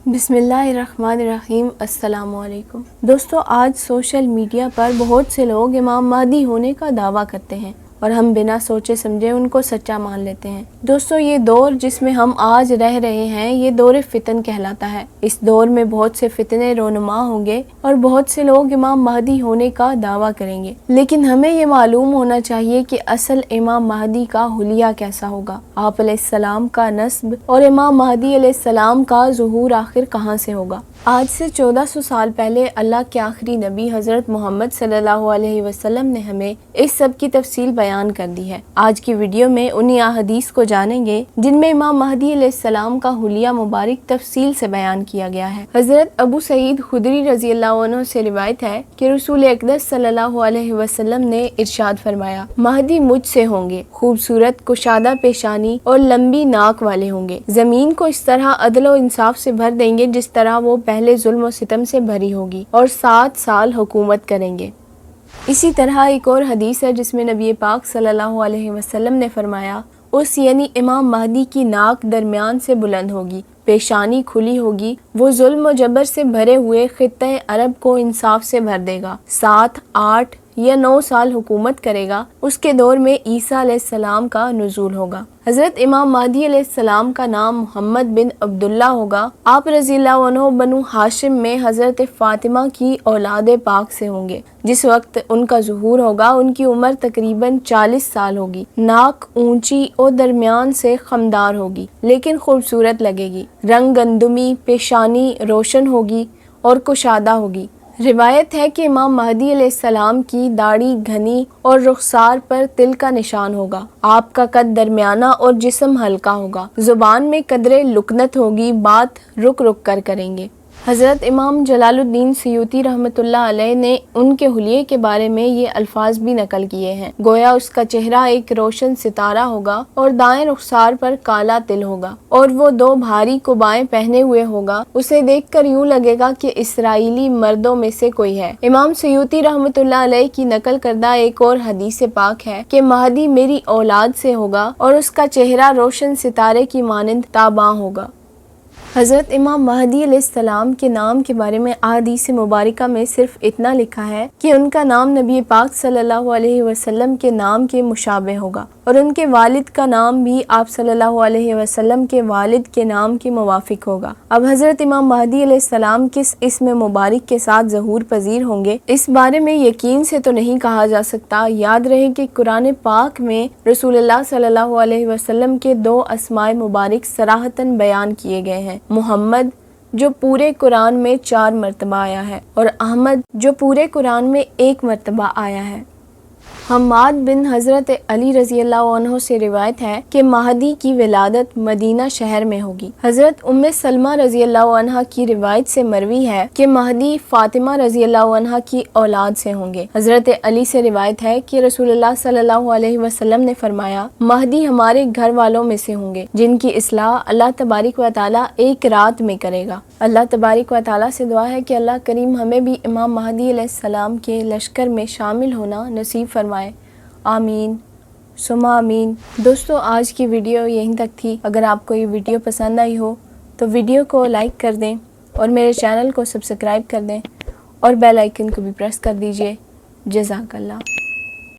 بسم اللہ الرحمن الرحیم۔ السلام علیکم دوستو، آج سوشل میڈیا پر بہت سے لوگ امام مہدی ہونے کا دعویٰ کرتے ہیں اور ہم بنا سوچے سمجھے ان کو سچا مان لیتے ہیں۔ دوستو، یہ دور جس میں ہم آج رہ رہے ہیں یہ دور فتن کہلاتا ہے۔ اس دور میں بہت سے فتنے رونما ہوں گے اور بہت سے لوگ امام مہدی ہونے کا دعویٰ کریں گے، لیکن ہمیں یہ معلوم ہونا چاہیے کہ اصل امام مہدی کا حلیہ کیسا ہوگا، آپ علیہ السلام کا نسب اور امام مہدی علیہ السلام کا ظہور آخر کہاں سے ہوگا۔ آج سے 1400 سال پہلے اللہ کے آخری نبی حضرت محمد صلی اللہ علیہ وسلم نے ہمیں اس سب کی تفصیل بیان کر دی ہے۔ آج کی ویڈیو میں انہی احادیث کو جانیں گے جن میں امام مہدی علیہ السلام کا حلیہ مبارک تفصیل سے بیان کیا گیا ہے۔ حضرت ابو سعید خدری رضی اللہ عنہ سے روایت ہے کہ رسول اقدس صلی اللہ علیہ وسلم نے ارشاد فرمایا، مہدی مجھ سے ہوں گے، خوبصورت کشادہ پیشانی اور لمبی ناک والے ہوں گے، زمین کو اس طرح عدل و انصاف سے بھر دیں گے جس طرح وہ پہلے ظلم و ستم سے بھری ہوگی، اور 7 سال حکومت کریں گے۔ اسی طرح ایک اور حدیث ہے جس میں نبی پاک صلی اللہ علیہ وسلم نے فرمایا، اس یعنی امام مہدی کی ناک درمیان سے بلند ہوگی، پیشانی کھلی ہوگی، وہ ظلم و جبر سے بھرے ہوئے خطہ عرب کو انصاف سے بھر دے گا، 7، 8 یا 9 سال حکومت کرے گا۔ اس کے دور میں عیسیٰ علیہ السلام کا نزول ہوگا۔ حضرت امام مہدی علیہ السلام کا نام محمد بن عبداللہ ہوگا۔ آپ رضی اللہ عنہ بنو ہاشم میں حضرت فاطمہ کی اولاد پاک سے ہوں گے۔ جس وقت ان کا ظہور ہوگا ان کی عمر تقریباً 40 سال ہوگی۔ ناک اونچی اور درمیان سے خمدار ہوگی لیکن خوبصورت لگے گی، رنگ گندمی، پیشانی روشن ہوگی اور کشادہ ہوگی۔ روایت ہے کہ امام مہدی علیہ السلام کی داڑھی گھنی اور رخسار پر تل کا نشان ہوگا۔ آپ کا قد درمیانہ اور جسم ہلکا ہوگا، زبان میں قدرے لکنت ہوگی، بات رک رک کر کریں گے۔ حضرت امام جلال الدین سیوطی رحمۃ اللہ علیہ نے ان کے حلیے کے بارے میں یہ الفاظ بھی نقل کیے ہیں، گویا اس کا چہرہ ایک روشن ستارہ ہوگا اور دائیں رخسار پر کالا تل ہوگا، اور وہ 2 بھاری قبائیں پہنے ہوئے ہوگا، اسے دیکھ کر یوں لگے گا کہ اسرائیلی مردوں میں سے کوئی ہے۔ امام سیوطی رحمۃ اللہ علیہ کی نقل کردہ ایک اور حدیث پاک ہے کہ مہدی میری اولاد سے ہوگا اور اس کا چہرہ روشن ستارے کی مانند تاباں ہوگا۔ حضرت امام مہدی علیہ السلام کے نام کے بارے میں احادیث مبارکہ میں صرف اتنا لکھا ہے کہ ان کا نام نبی پاک صلی اللہ علیہ وسلم کے نام کے مشابہ ہوگا، اور ان کے والد کا نام بھی آپ صلی اللہ علیہ وسلم کے والد کے نام کے موافق ہوگا۔ اب حضرت امام مہدی علیہ السلام کس اسم مبارک کے ساتھ ظہور پذیر ہوں گے اس بارے میں یقین سے تو نہیں کہا جا سکتا۔ یاد رہے کہ قرآن پاک میں رسول اللہ صلی اللہ علیہ وسلم کے 2 اسماء مبارک صراحتاً بیان کیے گئے ہیں، محمد جو پورے قرآن میں 4 مرتبہ آیا ہے اور احمد جو پورے قرآن میں 1 مرتبہ آیا ہے۔ حماد بن حضرت علی رضی اللہ عنہ سے روایت ہے کہ مہدی کی ولادت مدینہ شہر میں ہوگی۔ حضرت ام سلمہ رضی اللہ عنہ کی روایت سے مروی ہے کہ مہدی فاطمہ رضی اللہ عنہ کی اولاد سے ہوں گے۔ حضرت علی سے روایت ہے کہ رسول اللہ صلی اللہ علیہ وسلم نے فرمایا، مہدی ہمارے گھر والوں میں سے ہوں گے جن کی اصلاح اللہ تبارک و تعالیٰ ایک رات میں کرے گا۔ اللہ تبارک و تعالیٰ سے دعا ہے کہ اللہ کریم ہمیں بھی امام مہدی علیہ السلام کے لشکر میں شامل ہونا نصیب فرمائے، آمین ثم آمین۔ دوستو، آج کی ویڈیو یہیں تک تھی۔ اگر آپ کو یہ ویڈیو پسند آئی ہو تو ویڈیو کو لائک کر دیں اور میرے چینل کو سبسکرائب کر دیں اور بیل آئیکن کو بھی پریس کر دیجئے۔ جزاک اللہ۔